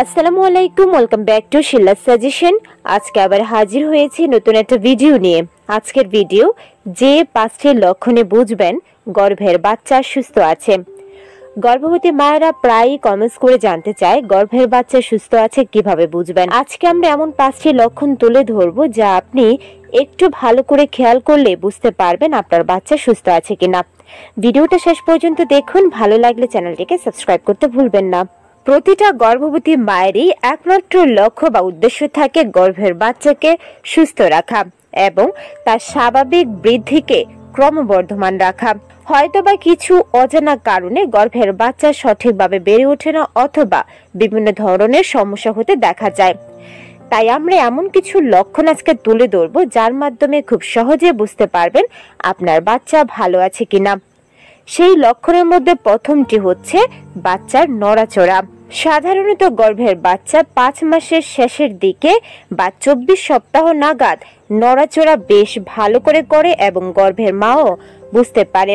আসসালামু আলাইকুম, welcome back to শিল্লা suggestion. আজকে আবার হাজির হয়েছি নতুন একটা ভিডিও নিয়ে। আজকের ভিডিও যে 5টি লক্ষণে বুঝবেন গর্ভের বাচ্চা সুস্থ আছে। গর্ভবতী মায়েরা প্রায়ই কমেন্টস করে জানতে চায় গর্ভের বাচ্চা সুস্থ আছে কিভাবে বুঝবেন। আজকে আমরা এমন 5টি লক্ষণ তুলে ধরবো যা আপনি একটু ভালো করে খেয়াল করলে বুঝতে পারবেন আপনার বাচ্চা সুস্থ আছে কিনা। ভিডিওটা শেষ পর্যন্ত দেখুন, ভালো লাগলে চ্যানেলটিকে সাবস্ক্রাইব করতে ভুলবেন না। প্রতিটা গর্ভবতী মায়েরই একমাত্র লক্ষ্য বা উদ্দেশ্য থাকে গর্ভের বাচ্চাকে সুস্থ রাখা এবং তার স্বাভাবিক বৃদ্ধিকে ক্রমবর্ধমান রাখা। হয়তোবা কিছু অজানা কারণে গর্ভের বাচ্চা সঠিকভাবে বেড়ে ওঠে না অথবা বিভিন্ন ধরনের সমস্যা হতে দেখা যায়। তাই আমরা এমন কিছু লক্ষণ আজকে তুলে ধরবো যার মাধ্যমে খুব সহজে বুঝতে পারবেন আপনার বাচ্চা ভালো আছে কিনা। সেই লক্ষণের মধ্যে প্রথমটি হচ্ছে বাচ্চার নড়াচড়া। সাধারণত গর্ভের বাচ্চা 5 মাসের শেষের দিকে বা 24 সপ্তাহ নাগাদ নড়াচড়া বেশ ভালো করে এবং গর্ভের মাও বুঝতে পারে।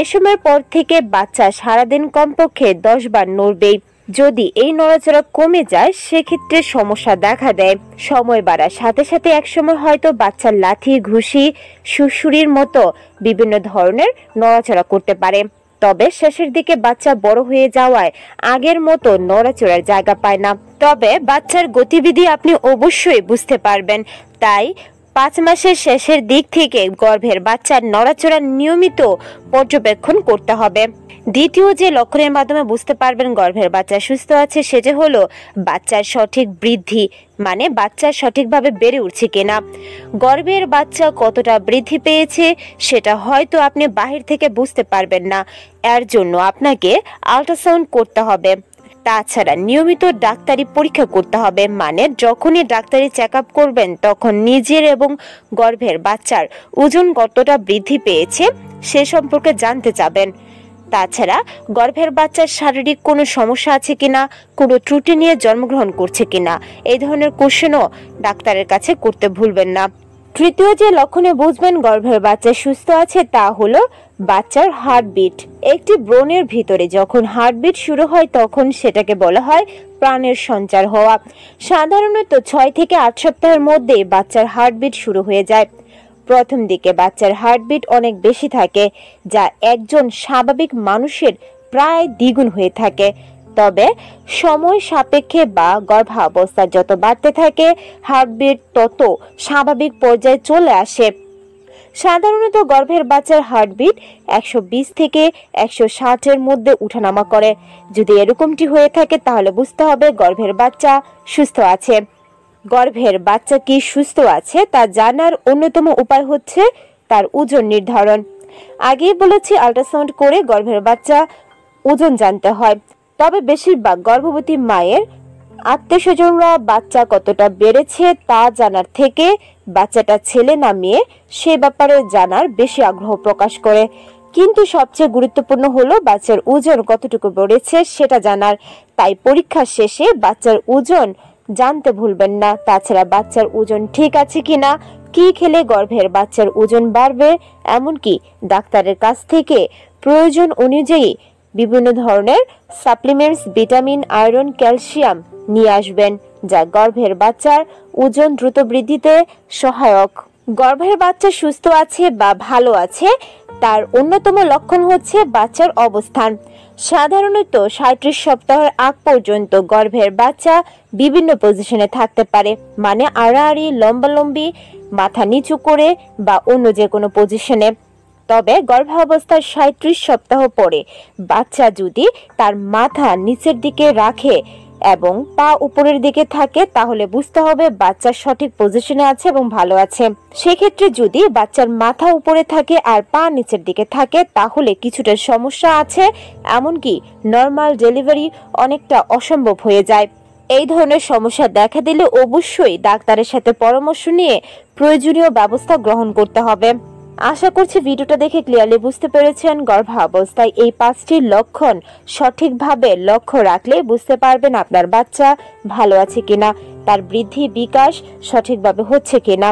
এ সময়ের পর থেকে বাচ্চা সারাদিন কমপক্ষে 10 বার নড়বেই। যদি এই নড়াচড়া কমে যায় সেক্ষেত্রে সমস্যা দেখা দেয়। সময় বাড়ার সাথে সাথে একসময় হয়তো বাচ্চার লাথি, ঘুষি, সুড়সুড়ির মতো বিভিন্ন ধরনের নড়াচড়া করতে পারে। তবে শেষের দিকে বাচ্চা বড় হয়ে যাওয়ায় আগের মতো নড়াচড়ার জায়গা পায় না। তবে বাচ্চার গতিবিধি আপনি অবশ্যই বুঝতে পারবেন। তাই 5 মাসের শেষের দিক থেকে গর্ভের বাচ্চার নড়াচড়া নিয়মিত পর্যবেক্ষণ করতে হবে। দ্বিতীয় যে লক্ষণের মাধ্যমে বুঝতে পারবেন গর্ভের বাচ্চা সুস্থ আছে সেটা হলো বাচ্চার সঠিক বৃদ্ধি, মানে বাচ্চা সঠিকভাবে বেড়ে উঠছে কিনা। গর্ভের বাচ্চা কতটা বৃদ্ধি পেয়েছে সেটা হয়তো আপনি বাহির থেকে বুঝতে পারবেন না, এর জন্য আপনাকে আল্ট্রাসাউন্ড করতে হবে। তাছাড়া নিয়মিত ডাক্তারি পরীক্ষা করতে হবে, মানে যখনই ডাক্তারি চেক আপ করবেন তখন নিজের এবং গর্ভের বাচ্চার ওজন কতটা বৃদ্ধি পেয়েছে সে সম্পর্কে জানতে চাবেন। তাছাড়া গর্ভের বাচ্চার শারীরিক কোনো সমস্যা আছে কিনা, কোনো ত্রুটি নিয়ে জন্মগ্রহণ করছে কিনা, এই ধরনের কোশ্চেনও ডাক্তারের কাছে করতে ভুলবেন না। তৃতীয় যে লক্ষণে বুঝবেন গর্ভের বাচ্চা সুস্থ আছে তা হলো বাচ্চার হার্টবিট। একটি ব্রণের ভিতরে যখন হার্টবিট শুরু হয় তখন সেটাকে বলা হয় প্রাণের সঞ্চার হওয়া। সাধারণত 6 থেকে 8 সপ্তাহের মধ্যে বাচ্চার হার্টবিট শুরু হয়ে যায়। প্রথম দিকে বাচ্চার হার্টবিট অনেক বেশি থাকে, যা একজন স্বাভাবিক মানুষের প্রায় দ্বিগুণ হয়ে থাকে। তবে সময় সাপেক্ষে বা গর্ভাবস্থা যত বাড়তে থাকে হার্টবিট তত স্বাভাবিক পর্যায়ে চলে আসে। সাধারণত গর্ভের বাচ্চার হার্টবিট 120 থেকে 160 এর মধ্যে উঠানামা করে। যদি এরকমটি হয়ে থাকে তাহলে বুঝতে হবে গর্ভের বাচ্চা সুস্থ আছে। গর্ভের বাচ্চা কি সুস্থ আছে তা জানার অন্যতম উপায় হচ্ছে তার ওজন নির্ধারণ। আগেই বলেছি আল্ট্রাসাউন্ড করে গর্ভের বাচ্চা ওজন জানতে হয়। তবে বেশিরভাগ গর্ভবতী মায়ের আত্মীয়স্বজনরা বাচ্চা কতটা বেড়েছে তা জানার থেকে বাচ্চাটা ছেলে না মেয়ে সে ব্যাপারে জানার বেশি আগ্রহ প্রকাশ করে। কিন্তু সবচেয়ে গুরুত্বপূর্ণ হলো বাচ্চার ওজন কতটুকু বেড়েছে সেটা জানার। তাই পরীক্ষা শেষে বাচ্চার ওজন জানতে ভুলবেন না। তাছাড়া বাচ্চার ওজন ঠিক আছে কিনা, কি খেলে গর্ভের বাচ্চার ওজন বাড়বে, এমনকি ডাক্তারের কাছ থেকে প্রয়োজন অনুযায়ী বিভিন্ন ধরনের সাপ্লিমেন্টস, ভিটামিন, আয়রন, ক্যালসিয়াম নিয়ে আসবেন যা গর্ভের বাচ্চার ওজন দ্রুত বৃদ্ধিতে সহায়ক। গর্ভের বাচ্চা সুস্থ আছে বা ভালো আছে তার অন্যতম লক্ষণ হচ্ছে বাচ্চার অবস্থান। সাধারণত 37 সপ্তাহের আগ পর্যন্ত গর্ভের বাচ্চা বিভিন্ন পজিশনে থাকতে পারে, মানে আড়াআড়ি, লম্বালম্বি, মাথা নিচু করে বা অন্য যে কোনো পজিশনে। তবে গর্ভাবস্থার 37 সপ্তাহ পরে বাচ্চা যদি তার মাথা নিচের দিকে রাখে এবং পা উপরের দিকে থাকে তাহলে বুঝতে হবে বাচ্চা সঠিক পজিশনে আছে এবং ভালো আছে। সেক্ষেত্রে যদি বাচ্চার মাথা উপরে থাকে আর পা নিচের দিকে থাকে তাহলে কিছুটা সমস্যা আছে, এমনকি নর্মাল ডেলিভারি অনেকটা অসম্ভব হয়ে যায়। এই ধরনের সমস্যা দেখা দিলে অবশ্যই ডাক্তারের সাথে পরামর্শ নিয়ে প্রয়োজনীয় ব্যবস্থা গ্রহণ করতে হবে। আশা করছি ভিডিওটা দেখে ক্লিয়ারলি বুঝতে পেরেছেন গর্ভাবস্থায় এই 5টি লক্ষণ সঠিকভাবে লক্ষ্য রাখলে বুঝতে পারবেন আপনার বাচ্চা ভালো আছে কিনা, তার বৃদ্ধি বিকাশ সঠিকভাবে হচ্ছে কিনা।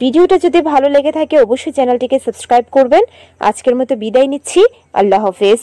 ভিডিওটা যদি ভালো লেগে থাকে অবশ্যই চ্যানেলটিকে সাবস্ক্রাইব করবেন। আজকের মতো বিদায় নিচ্ছি, আল্লাহ হাফেজ।